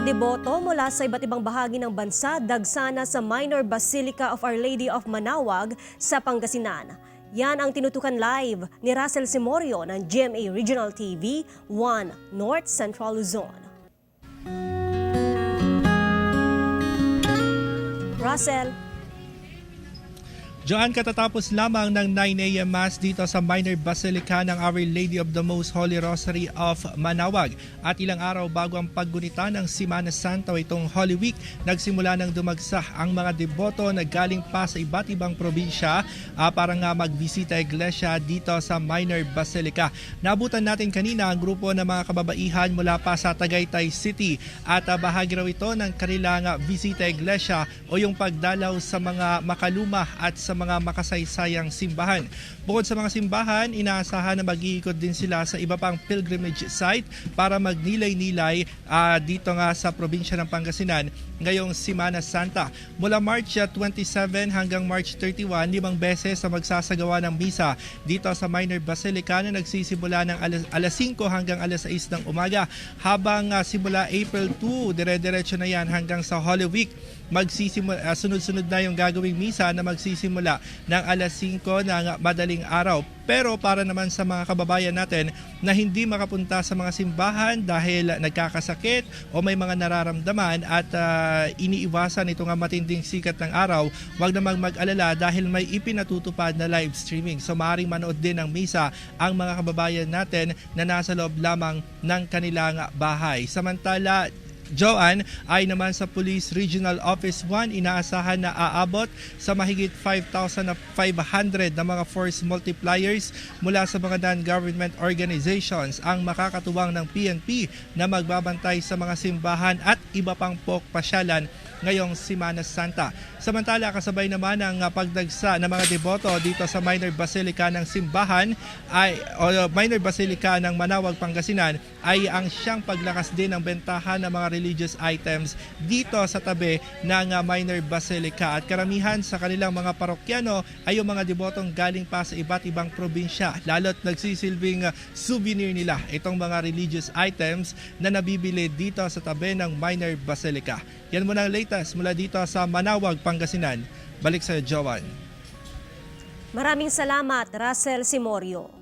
Mga deboto mula sa iba't ibang bahagi ng bansa dagsana sa Minor Basilica of Our Lady of Manaoag sa Pangasinan. Yan ang tinutukan live ni Russell Simorio ng GMA Regional TV 1 North Central Luzon. Russell. Joanne, katatapos lamang ng 9 a.m. Mass dito sa Minor Basilica ng Our Lady of the Most Holy Rosary of Manaoag. At ilang araw bago ang paggunita ng Semana Santa o itong Holy Week, nagsimula ng dumagsa ang mga deboto na galing pa sa iba't ibang probinsya para nga magbisita iglesia dito sa Minor Basilica. Naabutan natin kanina ang grupo ng mga kababaihan mula pa sa Tagaytay City at bahagi raw ito ng kanilang bisita iglesia o yung pagdalaw sa mga makaluma at sa mga makasaysayang simbahan. Bukod sa mga simbahan, inaasahan na mag-iikot din sila sa iba pang pilgrimage site para magnilay-nilay dito nga sa probinsya ng Pangasinan ngayong Semana Santa. Mula March 27 hanggang March 31, 5 beses na magsasagawa ng misa dito sa Minor Basilica na nagsisimula ng alas 5 hanggang alas 6 ng umaga. Habang simula April 2, dire-diretso na yan hanggang sa Holy Week. Sunod-sunod na yung gagawing misa na magsisimula ng alas 5 ng madaling araw. Pero para naman sa mga kababayan natin na hindi makapunta sa mga simbahan dahil nagkakasakit o may mga nararamdaman at iniiwasan ito nga matinding sikat ng araw, huwag namang mag-alala dahil may ipinatutupad na live streaming. So maaaring manood din ng misa ang mga kababayan natin na nasa loob lamang ng kanilang bahay. Samantala, Joanne, ay naman sa Police Regional Office 1, inaasahan na aabot sa mahigit 5,500 na mga force multipliers mula sa mga non-government organizations ang makakatuwang ng PNP na magbabantay sa mga simbahan at iba pang pasyalan ngayong Semana Santa. Samantala, kasabay naman ang pagdagsa ng mga deboto dito sa Minor Basilica ng Simbahan Minor Basilica ng Manaoag, Pangasinan ay ang siyang paglakas din ng bentahan ng mga religious items dito sa tabi ng Minor Basilica. At karamihan sa kanilang mga parokyano ay yung mga debotong galing pa sa iba't ibang probinsya, lalo't nagsisilbing souvenir nila itong mga religious items na nabibili dito sa tabi ng Minor Basilica. Yan muna ang latest mula dito sa Manaoag, Pangasinan. Balik sa Joanne. Maraming salamat, Russell Simorio.